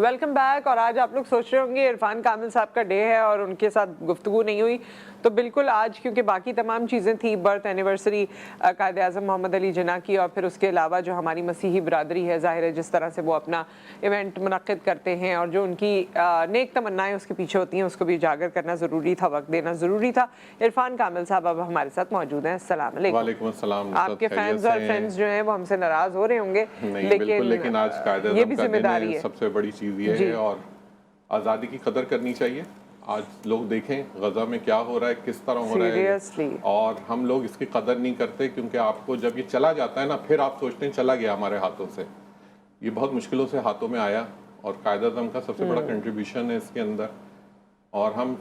Welcome back. और आज आप लोग सोच रहे होंगे इरफान कामिल साहब का डे है और उनके साथ गुफ्तगू नहीं हुई, तो बिल्कुल आज क्योंकि बाकी तमाम चीज़ें थी, बर्थ एनिवर्सरी कायद-ए-आज़म मोहम्मद अली जिन्ना की, और फिर उसके अलावा जो हमारी मसीही बिरादरी है, ज़ाहिर है जिस तरह से वो अपना इवेंट मुनक्किद करते हैं और जो उनकी नेक तमन्नाएँ उसके पीछे होती हैं, उसको भी उजागर करना ज़रूरी था, वक्त देना ज़रूरी था। इरफान कामिल साहब अब हमारे साथ मौजूद हैं। अस्सलाम वालेकुम। वालेकुम अस्सलाम। आपके फैंस और फ्रेंड्स जो हैं वो हमसे नाराज़ हो रहे होंगे, लेकिन आज कायद-ए-आज़म ये भी का दिन जिम्मेदारी है, है। सबसे बड़ी चीज़ ये है और आज़ादी की कदर करनी चाहिए। आज लोग देखें गज़ा में क्या हो रहा है, किस तरह हो रहा है, और हम लोग इसकी कदर नहीं करते क्योंकि आपको जब ये चला जाता है ना, फिर आप सोचते हैं चला गया हमारे हाथों से। ये बहुत मुश्किलों से हाथों में आया और कायद-ए-आज़म का सबसे बड़ा कंट्रीब्यूशन है इसके अंदर। और हम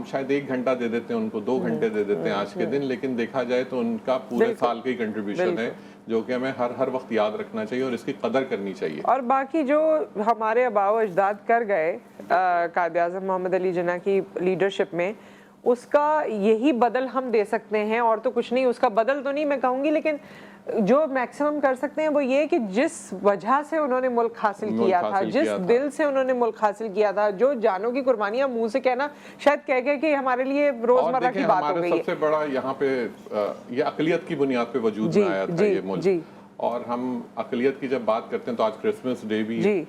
शायद 1 घंटा दे देते हैं उनको, 2 घंटे दे देते हैं आज के दिन, लेकिन देखा जाए तो उनका पूरे साल का ही कंट्रीब्यूशन है जो कि हमें हर वक्त याद रखना चाहिए और इसकी कदर करनी चाहिए। और बाकी जो हमारे आबाओ अजदाद कर गए कायद-ए-आज़म मोहम्मद अली जिन्ना की लीडरशिप में, उसका यही बदल हम दे सकते हैं और तो कुछ नहीं। उसका बदल तो नहीं मैं कहूँगी, लेकिन जो मैक्सिमम कर सकते हैं वो ये कि जिस वजह से उन्होंने मुल्क हासिल किया था, जिस दिल से उन्होंने मुल्क हासिल किया था, जो जानों की कुर्बानियां मुंह से कहना शायद कह कि हमारे लिए रोजमर्रा की बात हो गई है। सबसे बड़ा यहाँ पे ये अकलियत की बुनियाद पे वजूद में आया था ये मुल्क। और हम अकलियत की जब बात करते हैं तो आज क्रिसमस डे भी है,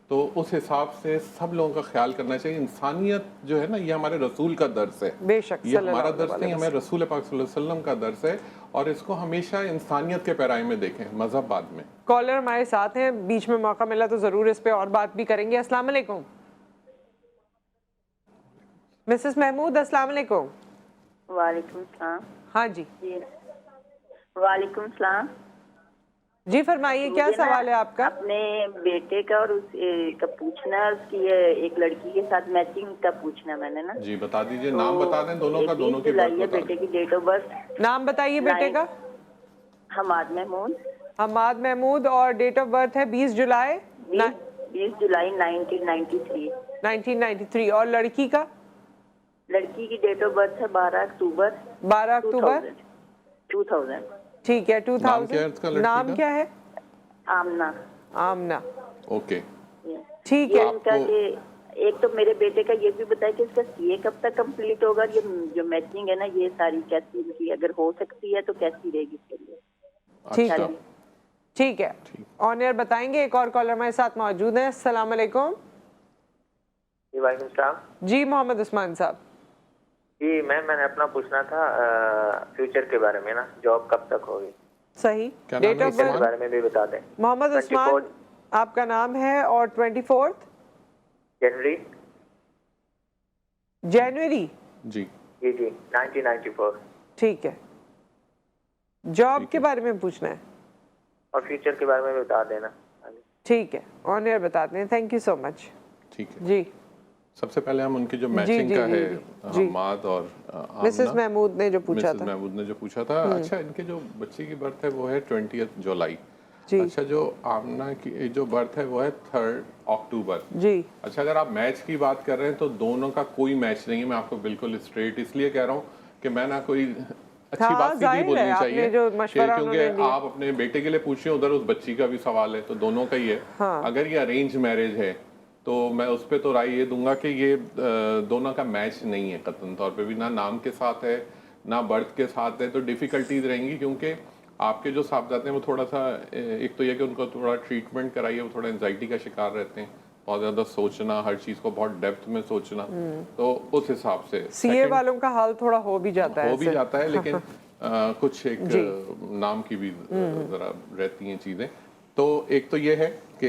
तो उस हिसाब से सब लोगों का ख्याल करना चाहिए। इंसानियत जो है ना, ये हमारे रसूल का दर्स है, बेशक ये हमारा दर्स नहीं, हमें रसूल पाक सल्लल्लाहु अलैहि वसल्लम का दर्स है और इसको हमेशा इंसानियत के पैराए में देखें, मजहब बाद में। कॉलर हमारे साथ हैं, बीच में मौका मिला तो जरूर इस पे और बात भी करेंगे। अस्सलाम वालेकुम मिसेस महमूद। अस्सलाम वालेकुम। वालेकुम सलाम। हाँ जी वालेकुम सलाम जी, फरमाइए क्या सवाल है आपका? अपने बेटे का और का पूछना, उसकी एक लड़की के साथ मैचिंग का पूछना मैंने ना। जी बता दीजिए, नाम बता दें दोनों का, दोनों की बात बता। बेटे की डेट ऑफ बर्थ। नाम बताइए बेटे का। हमाद महमूद। हमाद महमूद। और डेट ऑफ बर्थ है 20 जुलाई 1993। 1993। और लड़की का? लड़की की डेट ऑफ बर्थ है 12 अक्टूबर 2000। ठीक है, 2000। नाम क्या है? आमना। आमना, ओके ठीक है। इनका एक तो मेरे बेटे का ये भी बताया कि इसका सीए कब तक कंप्लीट होगा, ये जो मैचिंग है ना, ये सारी कैसी इनकी अगर हो सकती है तो कैसी रहेगी इसके लिए? ठीक है, ऑन एयर बताएंगे। एक और कॉलर हमारे साथ मौजूद है। अस्सलाम वालेकुम। जी मोहम्मद उस्मान साहब। जी मैंने अपना पूछना था फ्यूचर के बारे में ना, जॉब कब तक होगी? सही। डेट ऑफ बर्थ के बारे में भी बता दें। मोहम्मद उस्मान आपका नाम है, और 24 जनवरी जी 1994। ठीक है। जॉब के बारे में पूछना है और फ्यूचर के बारे में भी बता देना। ठीक है, ऑन एयर बताते हैं। Thank you so much. ठीक है जी। सबसे पहले हम उनकी जो मैचिंग का है, हमाद और मिसेस महमूद ने जो पूछा था। अच्छा, इनके जो बच्चे की बर्थ है वो है 20 जुलाई। अच्छा, जो आमना की जो बर्थ है वो है 3 अक्टूबर जी। अच्छा, अगर आप मैच की बात कर रहे हैं तो दोनों का कोई मैच नहीं है। मैं आपको बिल्कुल स्ट्रेट इसलिए कह रहा हूँ कि मैं ना कोई अच्छी बात सीधी बोलनी चाहिए, क्योंकि आप अपने बेटे के लिए पूछ रहे हैं, उधर उस बच्ची का भी सवाल है, तो दोनों का ही है। अगर ये अरेंज मैरिज है तो मैं उस पर तो राय ये दूंगा कि ये दोनों का मैच नहीं है कतई तौर पे भी, ना नाम के साथ है ना बर्थ के साथ है, तो डिफ़िकल्टीज रहेंगी। क्योंकि आपके जो साहबजादे हैं वो थोड़ा सा, एक तो ये कि उनको थोड़ा ट्रीटमेंट कराइए, वो थोड़ा एंजाइटी का शिकार रहते हैं, बहुत ज़्यादा सोचना, हर चीज़ को बहुत डेप्थ में सोचना, तो उस हिसाब से सीए वालों का हाल थोड़ा हो भी जाता है, लेकिन कुछ एक नाम की भी ज़रा रहती हैं चीज़ें। तो एक तो ये है कि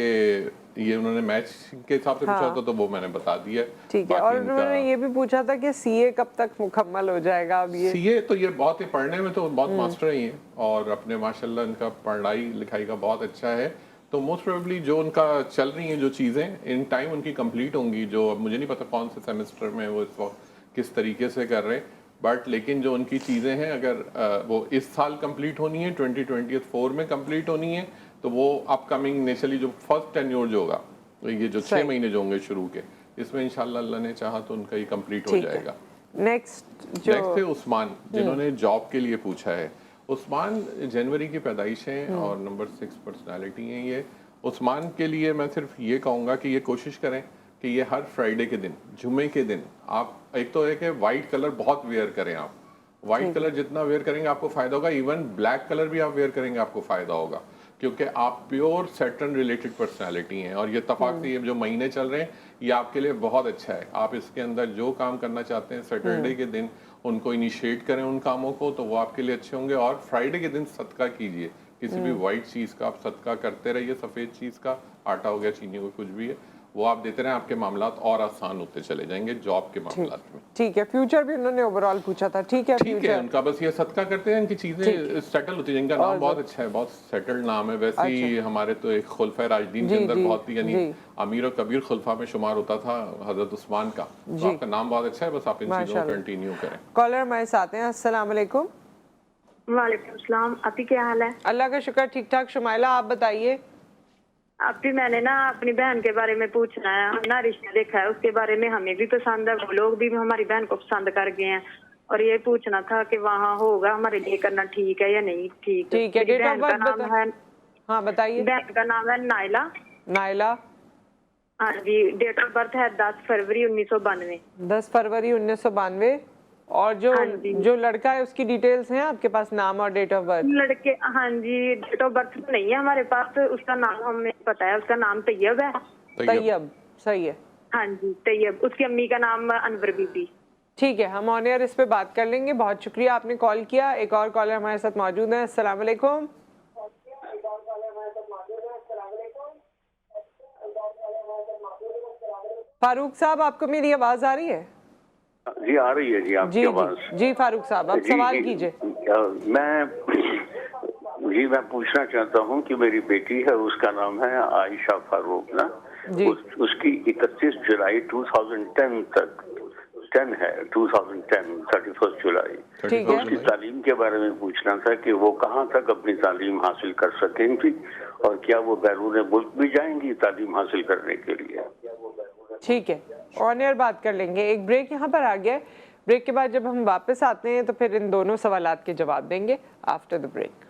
ये उन्होंने मैच के हिसाब से पूछा था, तो वो मैंने बता दिया। ठीक है। और उन्होंने ये भी पूछा था कि सीए कब तक मुकम्मल हो जाएगा? अब ये सीए तो ये बहुत ही पढ़ने में तो बहुत मास्टर ही है और अपने माशाल्लाह इनका पढ़ाई लिखाई का बहुत अच्छा है, तो मोस्ट प्रोबेबली जो उनका चल रही हैं जो चीज़ें इन टाइम उनकी कंप्लीट होंगी। जो अब मुझे नहीं पता कौन से सेमेस्टर में वो इस वक्त किस तरीके से कर रहे हैं, बट लेकिन जो उनकी चीज़ें हैं अगर वो इस साल कंप्लीट होनी है, 2024 में कंप्लीट होनी है, तो वो अपकमिंग इनिशियली जो फर्स्ट टेन्योर जो होगा, तो ये जो 6 महीने जो होंगे शुरू के, इसमें इंशाल्लाह अल्लाह ने चाहा तो उनका ये कंप्लीट हो जाएगा। नेक्स्ट है उस्मान, जिन्होंने जॉब के लिए पूछा है। उस्मान जनवरी की पैदाइश है और नंबर 6 पर्सनालिटी है ये, उस्मान के लिए मैं सिर्फ ये कहूँगा कि ये कोशिश करें कि ये हर फ्राइडे के दिन, जुमे के दिन आप एक तो एक है वाइट कलर बहुत वेयर करें। आप वाइट कलर जितना वेयर करेंगे आपको फायदा होगा, इवन ब्लैक कलर भी आप वेयर करेंगे आपको फायदा होगा, क्योंकि आप प्योर सैटर्न रिलेटेड पर्सनालिटी हैं और ये इत्तेफाक से ये जो महीने चल रहे हैं ये आपके लिए बहुत अच्छा है। आप इसके अंदर जो काम करना चाहते हैं सैटरडे के दिन उनको इनिशिएट करें उन कामों को, तो वो आपके लिए अच्छे होंगे। और फ्राइडे के दिन सदका कीजिए, किसी भी वाइट चीज़ का आप सदका करते रहिए, सफ़ेद चीज़ का, आटा हो गया, चीनी हो, कुछ भी है वो आप देते रहे, आपके मामलात और आसान होते चले जाएंगे जॉब के मामलात में। ठीक है, फ्यूचर भी उन्होंने ओवरऑल पूछा था। ठीक है, फ्यूचर उनका बस ये सदका करते हैं, इनकी चीजें सेटल होती हैं। इनका नाम बहुत अच्छा है, बहुत सेटल्ड नाम है। वैसे ही हमारे तो एक खुलफा राशिदीन के अंदर बहुत ही यानी अमीर और कबीर खुलफा में शुमार होता था हजरत उस्मान का। तो आपका नाम बहुत अच्छा है, बस आप इन चीजों को कंटिन्यू करें। कॉलर हमारे साथ हैं। अस्सलाम वालेकुम। वालेकुम सलाम। आपकी क्या हाल है? अल्लाह का शुक्र, ठीक ठाक। शुमाइला आप बताइए। अभी मैंने ना अपनी बहन के बारे में पूछना है, हम ना रिश्ता देखा है, उसके बारे में हमें भी पसंद है, वो लोग भी हमारी बहन को पसंद कर गए हैं, और ये पूछना था कि वहाँ होगा हमारे लिए करना ठीक है या नहीं। ठीक है। डेट ऑफ बर्थ नाम है, हाँ बताइए। बहन का नाम है नाइला। नाइला, हाँ जी। डेट ऑफ बर्थ है 10 फरवरी 1992। 10 फरवरी 1992। और जो लड़का है उसकी डिटेल्स हैं आपके पास, नाम और डेट ऑफ बर्थ? लड़के, हाँ जी, डेट ऑफ बर्थ तो नहीं है हमारे पास, उसका नाम हमें पता है, उसका नाम तैयब है। तैयब, सही है। हाँ जी, तैयब। उसकी अम्मी का नाम अनवर बीबी। ठीक है, हम ऑन एयर इस पे बात कर लेंगे। बहुत शुक्रिया आपने कॉल किया। एक और कॉलर हमारे साथ मौजूद है। अस्सलाम वालेकुम। फारूक साहब, आपको मेरी आवाज आ रही है? जी आ रही है जी आपकी आवाज। जी फारूक साहब, आप सवाल कीजिए। मैं पूछना चाहता हूँ कि मेरी बेटी है, उसका नाम है आयशा फारूक ना, उसकी 31 जुलाई 2010 तक 10 है 2010 31 जुलाई। तो उसकी तालीम के बारे में पूछना था कि वो कहाँ तक अपनी तालीम हासिल कर सकेंगी और क्या वो बैरून मुल्क भी जाएंगी तालीम हासिल करने के लिए। ठीक है, ऑन एयर बात कर लेंगे। एक ब्रेक यहाँ पर आ गया है, ब्रेक के बाद जब हम वापस आते हैं तो फिर इन दोनों सवालात के जवाब देंगे after the break.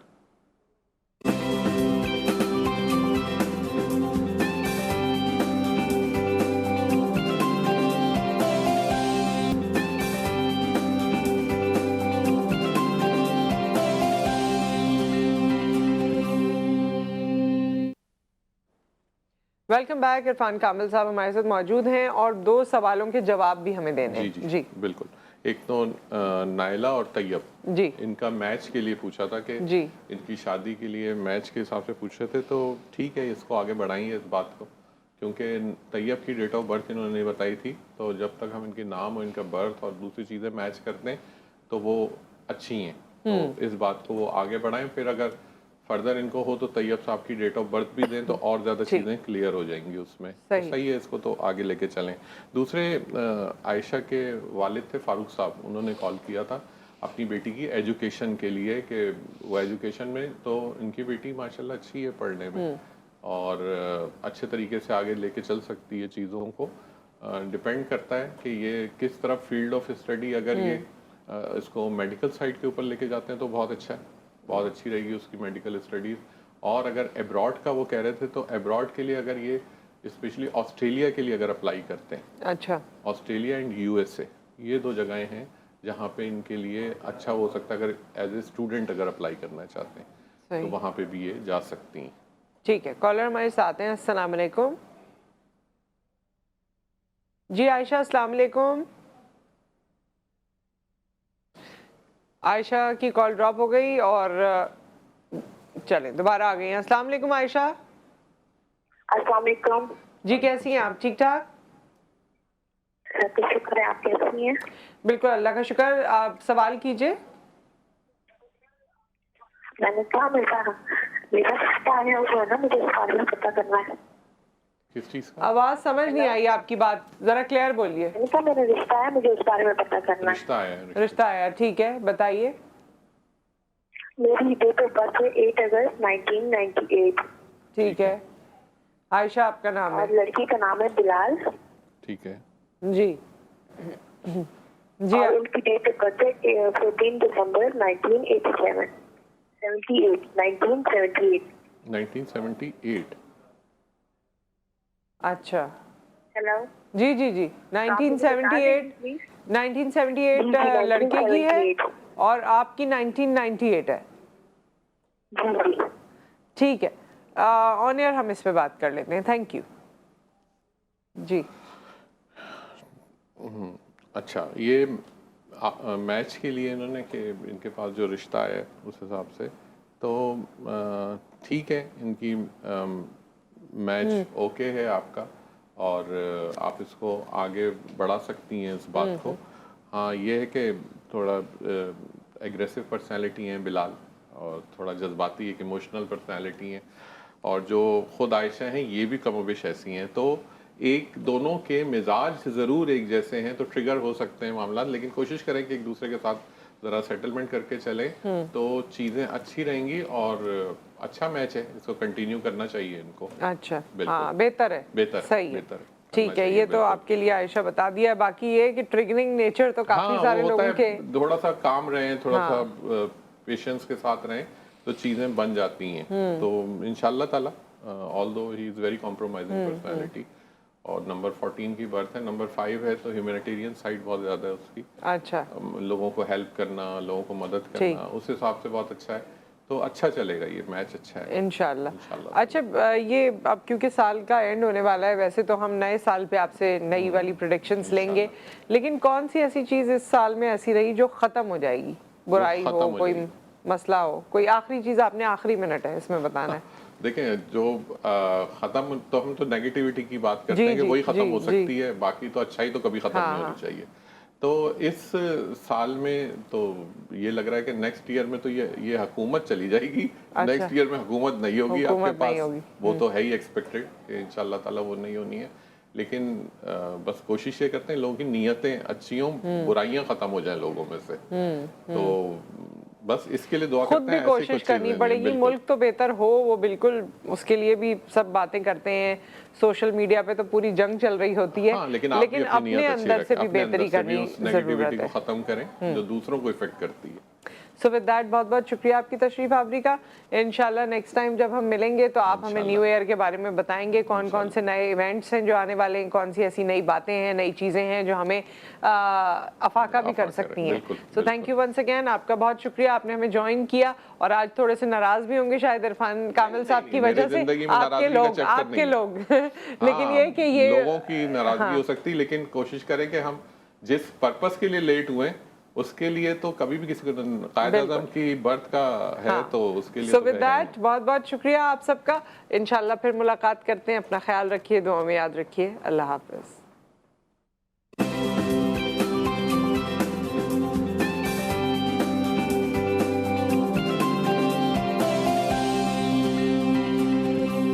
Welcome back. Irfan Kamil साहब हमारे साथ मौजूद हैं और दो सवालों के जवाब भी हमें देने हैं। जी बिल्कुल। एक तो नाइला और तैयब जी, इनका मैच के लिए पूछा था कि जी इनकी शादी के लिए मैच के हिसाब से पूछ रहे थे, तो ठीक है इसको आगे बढ़ाएंगे इस बात को, क्योंकि तैयब की डेट ऑफ बर्थ इन्होंने नहीं बताई थी, तो जब तक हम इनके नाम और इनका बर्थ और दूसरी चीज़ें मैच करते हैं तो वो अच्छी हैं, तो इस बात को वो आगे बढ़ाएं। फिर अगर फर्दर इनको हो तो तैयब साहब की डेट ऑफ बर्थ भी दें तो और ज़्यादा चीज़ें क्लियर हो जाएंगी उसमें। तो सही है, इसको तो आगे लेके चलें। दूसरे आयशा के वालिद थे फारूक साहब, उन्होंने कॉल किया था अपनी बेटी की एजुकेशन के लिए कि वो एजुकेशन में, तो इनकी बेटी माशाल्लाह अच्छी है पढ़ने में और अच्छे तरीके से आगे लेके चल सकती है चीज़ों को। डिपेंड करता है कि ये किस तरफ फील्ड ऑफ स्टडी, अगर ये इसको मेडिकल साइड के ऊपर लेके जाते हैं तो बहुत अच्छा है, बहुत अच्छी रहेगी उसकी मेडिकल स्टडीज़। और अगर एब्रॉड का वो कह रहे थे, तो एब्रॉड के लिए अगर ये स्पेशली ऑस्ट्रेलिया के लिए अगर अप्लाई करते हैं, अच्छा, ऑस्ट्रेलिया एंड यूएसए ये दो जगहें हैं जहाँ पे इनके लिए अच्छा हो सकता है। अगर एज ए स्टूडेंट अगर अप्लाई करना चाहते हैं तो वहाँ पे भी ये जा सकती हैं। ठीक है, कॉलर हमारे साथ हैं। अस्सलाम वालेकुम। जी आयशा, अस्सलाम वालेकुम। आयशा की कॉल ड्रॉप हो गई और चलें दोबारा आ गई हैं। अस्सलाम वालेकुम आयशा। अस्सलाम वालेकुम जी, कैसी हैं आप? ठीक ठाक, शुक्र है। आप कैसी हैं? बिल्कुल अल्लाह का शुक्र। आप सवाल कीजिए। मैंने कहा मेरा रिश्ता है, वो है ना, मुझे इस बारे में पता करना है। किस चीज़ का? आवाज समझ नहीं आई आपकी, बात जरा क्लियर बोलिए। मैंने कहा मेरा रिश्ता है, मुझे इस बारे में पता करना है। रिश्ता आया, ठीक है बताइए। मेरी डेट ऑफ बर्थ है 8 अगस्त 1998। ठीक है, आयशा आपका नाम है? और लड़की का नाम है बिलाल। ठीक है जी जी। और उनकी डेट ऑफ बर्थ है 14 दिसंबर 1978। 1978। अच्छा, हेलो जी जी जी, 1978 लड़के की है और आपकी 1998 है। ठीक है, ऑन एयर हम इस पे बात कर लेते हैं। थैंक यू जी। अच्छा, ये मैच के लिए इन्होंने कि इनके पास जो रिश्ता है उस हिसाब से तो ठीक है, इनकी मैच ओके है आपका और आप इसको आगे बढ़ा सकती हैं इस बात को। हाँ, ये है कि थोड़ा एग्रेसिव पर्सनालिटी हैं बिलाल और थोड़ा जज्बाती एक इमोशनल पर्सनालिटी हैं और जो खुद आयशा हैं ये भी कमोबेश ऐसी हैं। तो एक दोनों के मिजाज ज़रूर एक जैसे हैं तो ट्रिगर हो सकते हैं मामला, लेकिन कोशिश करें कि एक दूसरे के साथ ज़रा सेटलमेंट करके चलें तो चीज़ें अच्छी रहेंगी और अच्छा मैच है, इसको कंटिन्यू करना चाहिए इनको। अच्छा, हाँ, बेहतर है, बेहतर सही बेहतर है। ठीक है, ये तो आपके लिए आयशा बता दिया। बाकी ये कि ट्रिगरिंग नेचर तो काफी सारे लोगों के, थोड़ा सा काम रहें, थोड़ा सा पेशेंस के साथ रहें तो चीज़ें बन जाती हैं। तो इंशाल्लाह ताला, although he is very compromising personality और नंबर 14 की बर्थ है, नंबर 5 है तो ह्यूमैनिटेरियन साइड बहुत ज़्यादा है उसकी। अच्छा, लोगों को हेल्प करना, लोगों को मदद करना, उस हिसाब से बहुत अच्छा है। तो अच्छा चलेगा, ये मैच अच्छा है इंशाल्लाह। अच्छा, ये अब क्योंकि साल का एंड होने वाला है, वैसे तो हम नए साल पे आपसे नई वाली प्रेडिक्शंस लेंगे, लेकिन कौन सी ऐसी चीज़ इस साल में ऐसी रही जो ख़त्म हो जाएगी? बुराई हो, कोई मसला हो, कोई आखिरी चीज़ आपने आखिरी मिनट है इसमें बताना है। देखें, जो ख़त्म तो हम तो नेगेटिविटी की बात करते हैं कि वही ख़त्म हो सकती है, बाकी तो अच्छाई तो कभी ख़त्म नहीं होनी चाहिए। तो इस साल में तो ये लग रहा है कि नेक्स्ट ईयर में तो ये हुकूमत चली जाएगी। नेक्स्ट ईयर में हुकूमत नहीं होगी आपके पास, वो तो है ही एक्सपेक्टेड, इंशाल्लाह ताला वो नहीं होनी है। लेकिन बस कोशिश ये करते हैं लोगों की नीयतें अच्छी हों, बुराइयां खत्म हो जाएं लोगों में से। तो बस इसके लिए दुआ करते हैं, खुद भी कोशिश करनी पड़ेगी, मुल्क तो बेहतर हो, वो बिल्कुल उसके लिए भी सब बातें करते हैं। सोशल मीडिया पे तो पूरी जंग चल रही होती है, लेकिन अपने अंदर से भी बेहतरी करनी नेगेटिविटी को खत्म करें जो दूसरों को इफेक्ट करती है। सो विद दैट बहुत बहुत शुक्रिया आपकी तशरीफ आवरी का। इंशाल्लाह नेक्स्ट टाइम जब हम मिलेंगे तो आप हमें न्यू ईयर के बारे में बताएंगे, कौन कौन से नए इवेंट्स हैं जो आने वाले हैं, कौन सी ऐसी नई बातें हैं, नई चीज़ें हैं जो हमें अफाका भी कर सकती हैं। So thank you once again, आपका बहुत शुक्रिया, आपने हमें ज्वाइन किया। और आज थोड़े से नाराज भी होंगे शायद इरफान कामिल साहब की वजह से, आपके लोग लेकिन ये कि ये लोगों की नाराजगी हो सकती है, लेकिन कोशिश करें कि हम जिस पर्पस के लिए लेट हुए उसके लिए तो कभी भी किसी को कायद-ए-आज़म की बर्थ का है तो उसके लिए। सो विद दैट बहुत बहुत शुक्रिया आप सबका। इंशाल्लाह फिर मुलाकात करते हैं, अपना ख्याल रखिए, दुआ में याद रखिए। अल्लाह हाफ़िज़।